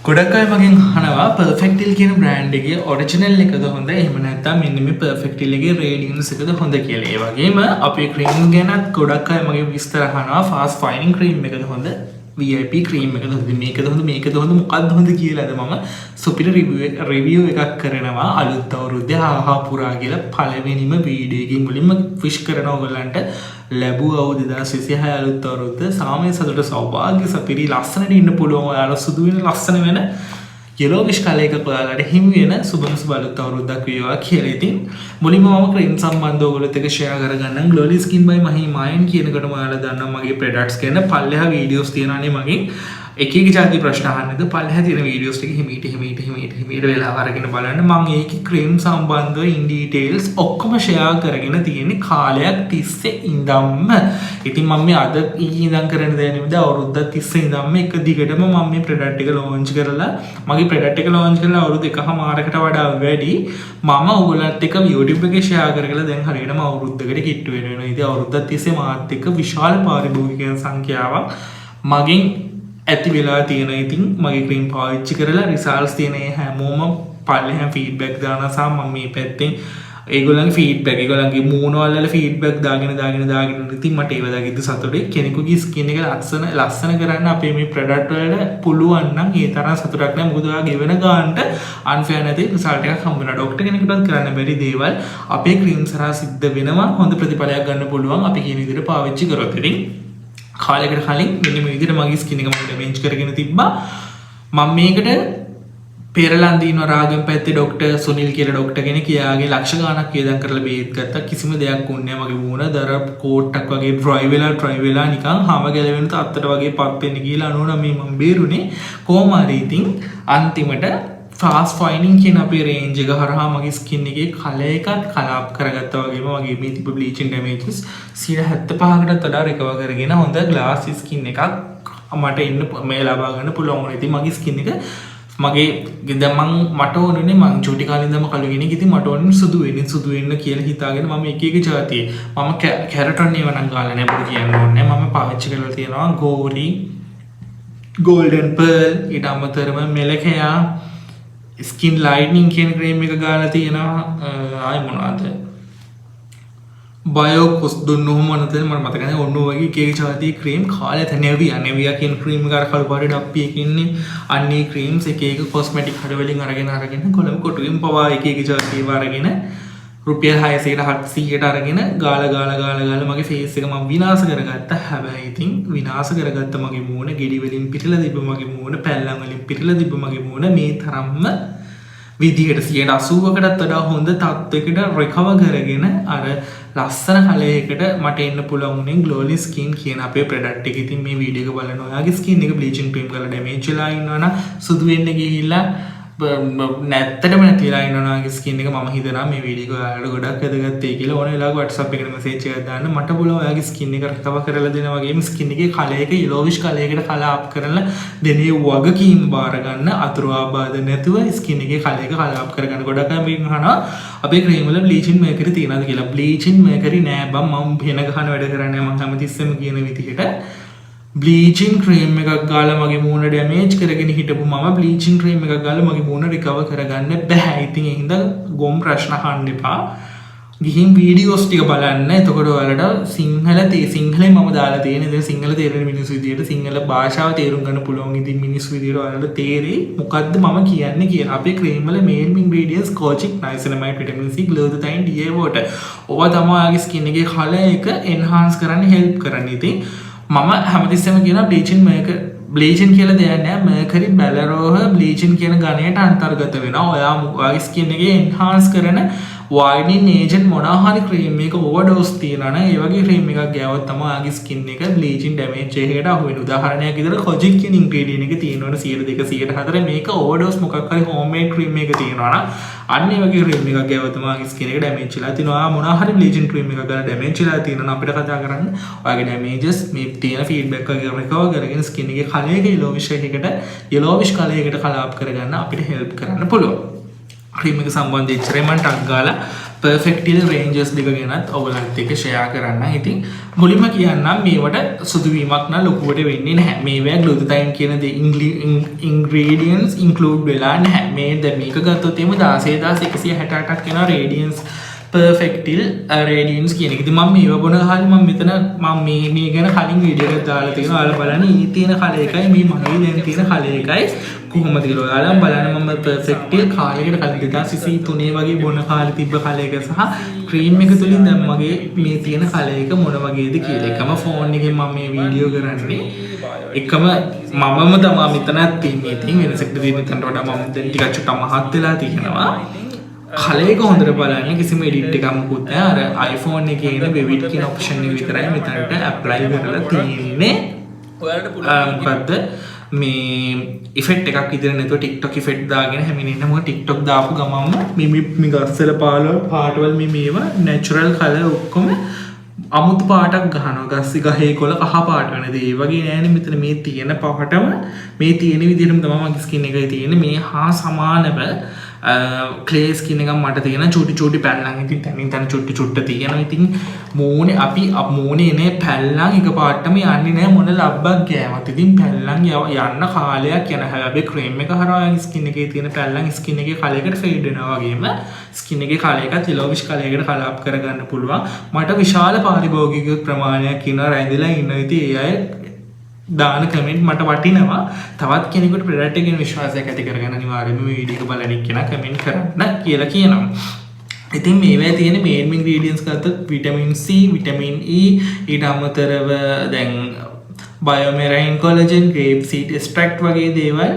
ගොඩක් අය මගෙන් අහනවා පර්ෆෙක්ටිල් කියන බ්‍රෑන්ඩ් එකේ ඔරිජිනල් එකද හොඳ එහෙම නැත්නම් මෙන්න මේ පර්ෆෙක්ටිල් එකේ රේඩියන්ස් එකද හොඳ කියලා. ඒ වගේම අපේ ක්‍රීම් ගැනත් ගොඩක් අය මගෙන් විස්තර අහනවා ෆාස්ට් ෆයිනින් ක්‍රීම් එකද හොඳ VIP ක්‍රීම් එකද හොඳ මේකද හොඳ මොකක්ද හොඳ කියලාද මම සුපිරි රිවිව් එකක් කරනවා අලුත් අවුරුද්දේ ආහා පුරා කියලා පළවෙනිම වීඩියෝ එකකින් මුලින්ම විශ් කරනවා ඔයගොල්ලන්ට ලැබුවා 2026 අලුත් අවුරුද්ද සාමය සතුට සෞභාග්‍ය සපිරි ලස්සනට ඉන්න පුළුවන් ඔයාලා සුදු වෙන ලස්සන වෙන යෙලෝවිෂ් කලර් එකක් ඔයාලට හිමි වෙන සුබම සුබ අලුත් අවුරුද්දක් වේවා කියලා. ඉතින් මුලින්ම මම ක්‍රීම් සම්බන්ධව ඔයගොල්ලොත් එක්ක ෂෙයා කරගන්නම්. Glowly Skin by මහිමායන් කියන එකට ඔයාලා දන්නවා මගේ ප්‍රොඩක්ට්ස් ගැන පල්ලෙහා වීඩියෝස් තියෙනවානේ මගේ එක එක જાති ප්‍රශ්න අහන්නද පල්ලෙහා තියෙන වීඩියෝස් ටික හිමීට වෙලාව අරගෙන බලන්න. මම ඒකේ ක්‍රීම් සම්බන්ධව ඉන් ඩීටේල්ස් ඔක්කොම ෂෙයා කරගෙන තියෙන්නේ කාලයක් තිස්සේ ඉඳන්ම. ඉතින් මම මේ අද ඉඳන් කරන දේ නෙමෙයි අවුරුද්දක් තිස්සේ ඉඳන්ම එක දිගටම මම මේ ප්‍රොඩක්ට් එක ලොන්ච් කරලා මගේ ප්‍රොඩක්ට් එක ලොන්ච් කරලා අවුරුදු එකමාරකට වඩා වැඩි මම ඔයගොල්ලන්ට එක YouTube එකේ ෂෙයා කරලා දැන් හරියටම අවුරුද්දකට කිට්ටු වෙනවා. ඉතින් අවුරුද්දක් තිස්සේ මාත් එක්ක විශාල පාරිභෝගිකයන් සංඛ්‍යාවක් මගෙන් ඇති වෙලා තියෙන. ඉතින් මගේ ක්‍රීම් පාවිච්චි කරලා රිසල්ට්ස් තියෙන හැමෝම පල්ලෙහා ෆීඩ්බැක් දානවා සහ මම මේ පැත්තෙන් ඒගොල්ලන්ගේ ෆීඩ්බැක් ඒගොල්ලන්ගේ මූණ වල ෆීඩ්බැක් දාගෙන ඉතින් මට ඒව දාගෙද්දි සතුටුයි. කෙනෙකුගේ ස්කින් එක ලස්සන කරන්න අපේ මේ ප්‍රොඩක්ට් වලට පුළුවන් නම් ඒ තරම් සතුටක් නෑ. මොකද ඔයා ගෙවන ගානට අන්ෆෙයාර් නැති රිසල්ට් එකක් හම්බ වෙනවා. ඩොක්ටර් කෙනෙකුටත් කරන්න බැරි දේවල් අපේ ක්‍රීම් සරහා සිද්ධ වෙනවා. හොඳ ප්‍රතිඵලයක් ගන්න පුළුවන් අපි කියන විදිහට පාවිච්චි කරොත්. ඉතින් කාලයකට කලින් මෙන්න මේ විදිහට මගේ ස්කින් එක මම ඩැමේජ් කරගෙන තිබ්බා. මම මේකට පෙරලන්දීන රාගම් පැත්තේ ડોක්ටර් සුනිල් කියලා ડોක්ටර් කෙනෙක් කියාගේ ලක්ෂ ගණක් වේදම් කරලා බේත් ගත්තා. කිසිම දෙයක් වුණේ නැහැ. මගේ මූණ දර කෝට්ටක් වගේ ඩ්‍රයි වෙලා නිකන් හැම ගැලවෙන තත්තට වගේ පත් වෙන්න කියලා 99 මම බේරුනේ. කොහොම හරි ඉතින් අන්තිමට ෆාස්ට් ෆයිනින් කියන අපේ රේන්ජ් එක හරහා මගේ ස්කින් එකේ කලර් එකත් කලාප් කරගත්තා වගේම මගේ මේ තිබ්බ බ්ලීචින් ඩැමේජස් 75%කටත් වඩා රිකවර් කරගෙන හොඳ ග්ලාස් ස්කින් එකක් මට ඉන්න මේ ලබා ගන්න පුළුවන් වුණා. ඉතින් මගේ ස්කින් එක මගේ දැන් මට ඕනේ මං චූටි කාලේ ඉඳන්ම කළු කෙනෙක්. ඉතින් මට ඕනේ සුදු වෙන්න කියලා හිතාගෙන මම එක එක જાතියේ මම කැරටොන් ඒව නම් ගාලා නැහැ බොරු කියන්න ඕනේ. මම පාවිච්චි කරලා තියෙනවා ගෝරි ගෝල්ඩන් පර්ල් ඊට අමතරව මෙලකයා ස්කින් ලයිටනින් කියන ක්‍රීම් එක ගාලා තියෙනවා. ආයි මොනවාද බයෝ කොස් දුන්නු මොනවද මම මතක නැහැ. ඔන්න ඔය වගේ එක જાති ක්‍රීම් කාලේ තැනෙවියා කියන ක්‍රීම් එක අර කළු පාටේ ඩප්පි එකේ ඉන්නේ. අන්නේ ක්‍රීම්ස් එක කොස්මැටික් හඩ වලින් අරගෙන කොළඹ කොටුවෙන් පවා එක જાති ඒවා අරගෙන රුපියල් 600ට 700ට අරගෙන ගාලා මගේ ෆේස් එක මම විනාශ කරගත්තා. හැබැයි ඉතින් විනාශ කරගත්ත මගේ මූණ ගෙඩි වලින් පිරලා තිබ්බ මගේ මූණ පැල්ලම් වලින් පිරලා තිබ්බ මගේ මූණ මේ තරම්ම විදිහට 80%කටත් වඩා හොඳ තත්ත්වයකට රිකවර් කරගෙන අර ලස්සන කලයකට මට එන්න පුළුවන් උනේ Glowly Skin කියන අපේ ප්‍රොඩක්ට් එක. ඉතින් මේ වීඩියෝ එක බලන ඔයාගේ ස්කින් එක බ්ලීචින් ක්‍රීම් කරලා ඩැමේජ් වෙලා ඉන්නවනම් සුදු වෙන්න ගිහිල්ලා නැත්තටම නැතිලා ඉන්නවගේ ස්කින් එක මම හිතනවා මේ වීඩියෝ එක ඔයාලට ගොඩක් වැදගත් වෙයි කියලා. ඕන වෙලාවක WhatsApp එකට මැසේජ් එකක් දාන්න මට පුළුවන් ඔයාගේ ස්කින් එක රිකවර් කරලා දෙන වගේම ස්කින් එකේ කලර් එක yellowish කලරයකට කලාප් කරලා දෙනේ වගකීම් බාර ගන්න අතුරු ආබාධ නැතුව ස්කින් එකේ කලර් එක කලාප් කරගන්න. ගොඩක් අය මෙන් අහනවා අපේ ක්‍රීම් වල බ්ලීචින් මේකරි තියනවාද කියලා. බ්ලීචින් මේකරි නෑ බම් මම වෙන ගහන වැඩ කරන්නේ මම හැමතිස්සෙම කියන විදිහට බ්ලීචින් ක්‍රීම් එකක් ගාලා මගේ මූණ ඩැමේජ් කරගෙන හිටපු මම බ්ලීචින් ක්‍රීම් එකක් ගාලා මගේ මූණ රිකවර් කරගන්න බෑ. ඉතින් ඒ හින්දා ගොම් ප්‍රශ්න අහන්න එපා. ගිහින් වීඩියෝස් ටික බලන්න. එතකොට ඔයාලට සිංහලෙන් මම දාලා තියෙන ඉතින් සිංහල තේරෙන මිනිස්සු විදියට සිංහල භාෂාව තේරුම් ගන්න පුළුවන් ඉතින් මිනිස්සු විදියට ඔයාලට තේරෙයි මොකද්ද මම කියන්නේ කියලා. අපේ ක්‍රීම් වල main ingredients kojic niacinamide vitamin C glutathione DHA water. ඔවා තමයි ඔයාගේ ස්කින් එකේ කලර් එක එන්හාන්ස් කරන්න හෙල්ප් කරන්නේ. ඉතින් මම හැමතිස්සෙම කියන බ්ලීචින් කියලා දෙයක් නෑ. මර්කරි බැලරෝහ බ්ලීචින් කියන ගණයට අන්තර්ගත වෙනවා. ඔයාගේ ස්කින් එකේ එන්හාන්ස් කරන වයිඩනින් ඒජන්ට් මොනවා හරි ක්‍රීම් එක ඕවර්ඩෝස් තියනවා නම් ඒ වගේ ක්‍රීම් එකක් ගෑවොත් තමයි ඔයාගේ ස්කින් එක බ්ලීචින් ඩැමේජ් එකකට අහු වෙන්නේ. උදාහරණයක් විදිහට කොජික් කියන ඉන්ග්‍රීඩියන්ට් එක තියෙනවනේ 100 200 104 මේක ඕවර්ඩෝස් මොකක් හරි හෝම්මේඩ් ක්‍රීම් එක තියෙනවා නම් අන්න ඒ වගේ ක්‍රීම් එකක් ගෑවොත් තමයි ඔයාගේ ස්කින් එක ඩැමේජ් වෙලා තියෙනවා. මොනවා හරි බ්ලීචින් ක්‍රීම් එකක් ගාලා ඩැමේජ් වෙලා තියෙනවා නම් අපිට කතා කරන්න ඔයාගේ ඩැමේජස් මේ තියෙන ෆීඩ්බැක් එක රිකවර් කරගෙන ස්කින් එකේ කලර් එක yellowish කලරයකට කලාප් කරගන්න අපිට හෙල්ප් කරන්න පුළුවන්. ක්‍රීම් එක සම්බන්ධ එච්චරයි මම ටක් ගාලා පර්ෆෙක්ටිල් රේන්ජස් දෙක ගැනත් ඔයගලන්ට එක්ක ෂෙයා කරන්න. ඉතින් මුලින්ම කියන්නම් මේවට සුදු වීමක් නම් ලොකුවට වෙන්නේ නැහැ. මේවා ග්ලූටතයින් කියන දේ ඉන්ග්‍රීඩියන්ට්ස් ඉන්ක්ලූඩ් වෙලා නැහැ. මේ දැන් මේක ගත්තොත් එimhe 16168ක් වෙනවා රේඩියන්ස් පර්ෆෙක්ටිල් රේඩියන්ස් කියන එක. ඉතින් මම මේව බොන කාලේ මම මෙතන මම මේ ගැන කලින් වීඩියෝ එකක් දාලා තියෙනවා. ඔයාලා බලන්න ඊ තියෙන කලර් එකයි මේ මගේ දැන් තියෙන කලර් එකයි කොහොමද කියලා ඔයාලා බලන්න. මම පර්ෆෙක්ටිල් කාලයකට කලින් 2023 වගේ බොන කාලේ තිබ්බ කලර් එක සහ ක්‍රීම් එක තුලින් දැන් මගේ මේ තියෙන කලර් එක මොන වගේද කියලා. එකම ෆෝන් එකෙන් මම මේ වීඩියෝ කරන්නේ. එකම මමම තමයි මෙතනත් තියෙන්නේ. ඉතින් වෙනසක් දෙන්න මෙතනට වඩා මම දැන් ටිකක් චුට්ටක් මහත් වෙලා තියෙනවා. කලයක හොඳට බලන්න කිසිම එඩිට් එකක් මොකුත් නැහැ. අර iPhone එකේ ඉන්න විවිඩ් කියන ඔප්ෂන් එක විතරයි මෙතනට ඇප්ලයි කරලා තියෙන්නේ. මොකද්ද මේ ඉෆෙක්ට් එකක් විදිහට නැතුව TikTok ඉෆෙක්ට් දාගෙන හැමිනෙන්න. මොකද TikTok දාපු ගමන්ම මේ ගස්සල පාටවල් මේවා නැචරල් කලර් ඔක්කොම අමුතු පාටක් ගහනවා. ගස්සේ ගහේ කොළ කහ පාට වෙනද ඒ වගේ නෑනේ මෙතන මේ තියෙන පාටම මේ තියෙන විදිහටම තමයි මගේ ස්කින් එකේ තියෙන්නේ. මේ හා සමානව ක්ලේ ස්කින් එකක් මට තියෙන චූටි පැල්ලම්. ඉතින් තනින් තන චුට්ටි තියෙනවා. ඉතින් මූණේ අපි මූණේ එනේ පැල්ලම් එකපාරටම යන්නේ නෑ මොන ලබ්බක් ගෑමත්. ඉතින් පැල්ලම් යන්න කාලයක් යන හැබැයි ක්‍රීම් එක හරහා ස්කින් එකේ තියෙන පැල්ලම් ස්කින් එකේ කලයකට ෆේඩ් වෙනවා වගේම ස්කින් එකේ කලයකට යෙලොවිෂ් කලයකට කලාප් කරගන්න පුළුවන්. මට විශාල පාරිභෝගික ප්‍රමාණයක් කියන රැඳිලා ඉන්න. ඉතින් ඒ අය දාන කමෙන්ට් මට වටිනවා. තවත් කෙනෙකුට ප්‍රොඩක්ට් එකේ විශ්වාසයක් ඇති කරගන්න අනිවාර්යයෙන්ම මේ වීඩියෝ එක බලන එක්කෙනා කමෙන්ට් කරන්න කියලා කියනවා. ඉතින් මේවා තියෙන මේන් ඉන්ග්‍රීඩියන්ට්ස් ගත්තොත් විටමින් C, විටමින් E, ඊට අමතරව දැන් බයෝමෙරයින් කොලජන්, ග්‍රේප් සීඩ් එක්ස්ට්‍රැක්ට් වගේ දේවල්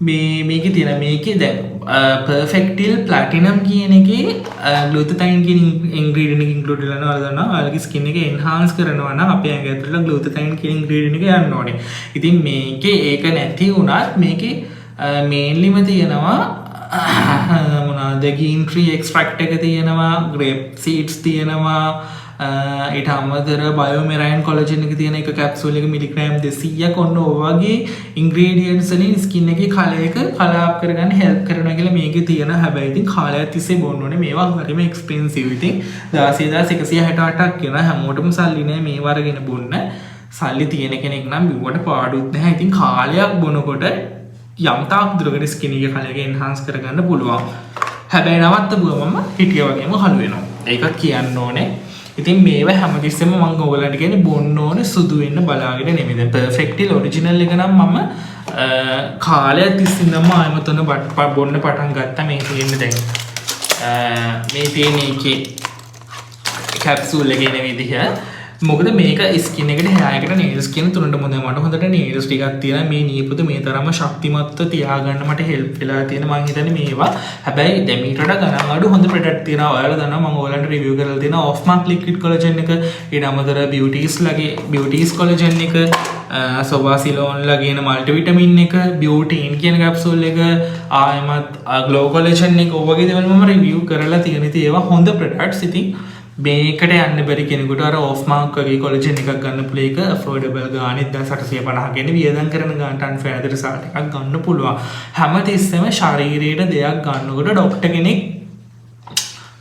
මේකේ තියෙන. මේකේ දැන් පර්ෆෙක්ටිල් ප්ලැටිනම් කියන එකේ ග්ලූටතයින් කියන ඉන්ග්‍රීඩියන්ට් එක ඉන්ක්ලූඩ් වෙලා යනවා. ඔයාලා දන්නවා ඔයාලගේ ස්කින් එක එන්හාන්ස් කරනවා නම් අපේ ඇඟ ඇතුළේ ග්ලූටතයින් කියන ඉන්ග්‍රීඩියන්ට් එක යන්න ඕනේ. ඉතින් මේකේ ඒක නැති වුණත් මේකේ මේන්ලිම තියෙනවා මොනවාද ග්‍රීන් ට්‍රී එක්ස්ට්‍රැක්ට් එක තියෙනවා, ග්‍රේප් සීඩ්ස් තියෙනවා, ඊට අමතර බයෝමෙරයින් කොලජන් එක තියෙන එක කැප්සූල් එක මිලිග්‍රෑම් 200ක් ඔන්න ඔය වගේ ඉන්ග්‍රීඩියන්ට්ස් වලින් ස්කින් එකේ කලයක කලාප් කරගන්න හෙල්ප් කරනවා කියලා මේකේ තියෙන. හැබැයි ඉතින් කාලයක් තිස්සේ බොන්න ඕනේ. මේවා හරිම එක්ස්පෙන්සිව්. ඉතින් 16168ක් කියන හැමෝටම සල්ලි නෑ මේව අරගෙන බොන්න. සල්ලි තියෙන කෙනෙක් නම් බිව්වට පාඩුත් නැහැ. ඉතින් කාලයක් බොනකොට යම් තාක් දුරකට ස්කින් එකේ කලයක එන්හාන්ස් කරගන්න පුළුවන්. හැබැයි නවත්තපුවම හිටිය වගේම හලු වෙනවා. ඒකත් කියන්න ඕනේ. ඉතින් මේවා හැමතිස්සෙම මම ඔයගලන්ට කියන්නේ බොන්න ඕනේ සුදු වෙන්න බලාගෙන නෙමෙයි. දැන් පර්ෆෙක්ටිල් ඔරිජිනල් එක නම් මම කාලයක් තිස්සේ ඉඳන්ම ආයම තුන බොන්න පටන් ගත්තා. මේ තියෙන්නේ දැන් මේ තියෙන එකේ කැප්සූල් එකේ එන විදිහ. මොකද මේක ස්කින් එකට හැර් එකට නේල්ස් කියන තුනට මොඳ මට හොඳට නේල්ස් ටිකක් තියෙනවා. මේ නියපොතු මේ තරම ශක්තිමත්ව තියාගන්න මට හෙල්ප් වෙලා තියෙන මං හිතන්නේ මේවා. හැබැයි දැන් මීට වඩා ගණන් අඩු හොඳ ප්‍රොඩක්ට් තියෙනවා. ඔයාලා දන්නවා මම ඔයාලන්ට රිවිව් කරලා තියෙනවා ඔෆ් මාක් ලික්විඩ් කොලජන් එක, ඊට අමතර බියුටීස් කොලජන් එක, සොබාසිලෝන් ලගේන මල්ටි විටමින් එක, බියුටීන් කියන කැප්සූල් එක, ආයමත් ග්ලෝ කොලජන් එක ඔය වගේ දේවල් මම රිවිව් කරලා තියෙන. ඉතින් ඒවා හොඳ ප්‍රොඩක්ට්ස්. ඉතින් මේකට යන්න බැරි කෙනෙකුට අර ඔෆ් මාක් වගේ කොලජන් එකක් ගන්න පුළුවන්. ඒක ඇෆෝඩබල් ගානේ 1850 ගෙන වියදම් කරන ගානට අන්ෆෙයාර් රිසල්ට් එකක් ගන්න පුළුවන්. හැමතිස්සෙම ශරීරයට දෙයක් ගන්නකොට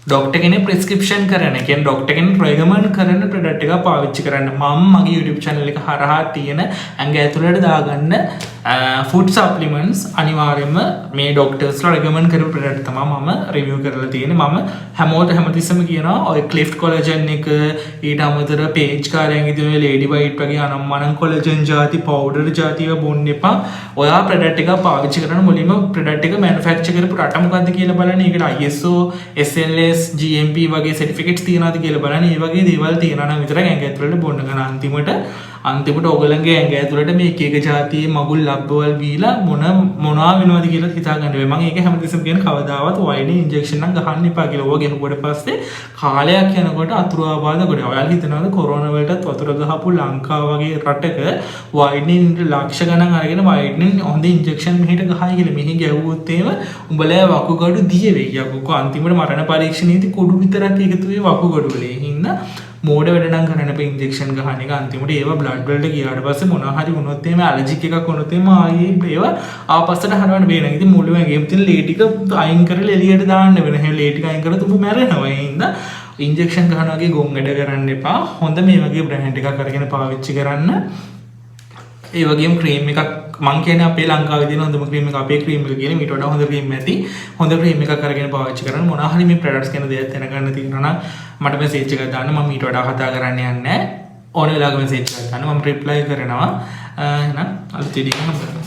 ඩොක්ටර් කෙනෙක් ප්‍රෙස්ක්‍රිප්ෂන් කරන, කියන්නේ ඩොක්ටර් කෙනෙක් රෙකමන්ඩ් කරන ප්‍රොඩක්ට් එකක් පාවිච්චි කරන්න. මම මගේ YouTube channel එක හරහා තියෙන ඇඟ ඇතුළට දාගන්න ෆුඩ් සප්ලිමන්ට්ස් අනිවාර්යයෙන්ම මේ ඩොක්ටර්ස්ලා රෙකමන්ඩ් කරපු ප්‍රොඩක්ට් තමයි මම රිවිව් කරලා තියෙන්නේ. මම හැමතිස්සෙම කියනවා ඔය ක්ලිෆ්ට් කොලජන් එක, ඊට අමතර පේජ් කාර්යයන්ගේ තියෙන ලේඩි වයිට් වගේ අනම්මනම් කොලජන් ಜಾති පවුඩර් ಜಾති ඒවා බොන්න එපා. ඔයා ප්‍රොඩක්ට් එකක් පාවිච්චි කරන මුලින්ම ප්‍රොඩක්ට් එක මැනුෆැක්චර් කරපු රට මොකද්ද කියලා බලන්න. ඒකට ISO, SLS, GMP වගේ සර්ටිෆිකේට්ස් තියනවාද කියලා බලන්න. මේ වගේ දේවල් තියනවා නම් විතරක් ඇඟ ඇතුළට බොන්න ගන්න. අන්තිමට ඔයගලගේ ඇඟ ඇතුළට මේ එක එක જાතියේ මගුල් ලබ්බවල් බීලා මොනවා වෙනවද කියලා හිතා ගන්න වෙයි. මම ඒක හැමතිස්සෙම කියන කවදාවත් වයිඩි ඉන්ජෙක්ෂන් නම් ගහන්න එපා කියලා. ඕක ගෙහුවට පස්සේ කාලයක් යනකොට අතුරු ආබාධ ගොඩ. ඔයාලා හිතනවාද කොරෝනා වලටත් වතුර ගහපු ලංකාව වගේ රටක වයිඩින් ලක්ෂ ගණන් අරගෙන වයිඩින් හොඳ ඉන්ජෙක්ෂන් මෙහෙට ගහයි කියලා. මෙහි ගැහුවොත් එහෙම උඹලා වකුගඩු දිය වෙයි. යකෝ අන්තිමට මරණ පරීක්ෂණයේදී කුඩු විතරක් එකතු වෙයි වකුගඩු වල. ඒ හින්දා මෝඩ වැඩ නම් කරන්න එපා ඉන්ජෙක්ෂන් ගහන එක අන්තිමට ඒවා බ්ලඩ් වලට ගියාට පස්සේ මොනවා හරි වුණොත් එහෙම ඇලර්ජික් එකක් වුණොත් එහෙම ආයේ ඒවා ආපස්සට හරවන්න බෑ නේද? ඉතින් මුළු ඇඟේම තියෙන ලේ ටික අයින් කරලා එළියට දාන්න වෙන. එහෙනම් ලේ ටික අයින් කරලා තුඹ මැරෙනවා. ඒ හින්දා ඉන්ජෙක්ෂන් ගහනවා වගේ ගොන් වැඩ කරන්න එපා. හොඳ මේ වගේ බ්‍රෑන්ඩ් එකක් අරගෙන පාවිච්චි කරන්න. ඒ වගේම ක්‍රීම් එකක් මං කියන්නේ අපේ ලංකාවේ තියෙන හොඳම ක්‍රීම් එක අපේ ක්‍රීම් එක කියලා මීට වඩා හොඳ ක්‍රීම් ඇති. හොඳ ක්‍රීම් එකක් අරගෙන පාවිච්චි කරන්න. මොනවා හරි මේ ප්‍රොඩක්ට්ස් ගැන දෙයක් දැනගන්න තියෙනවා නම් මට මෙසේජ් එකක් දාන්න. මම මීට වඩා කතා කරන්න යන්නේ නැහැ. ඕන වෙලාවක මෙසේජ් එකක් දාන්න. මම රිප්ලයි කරනවා. එහෙනම් අලුත් වීඩියෝ එකක්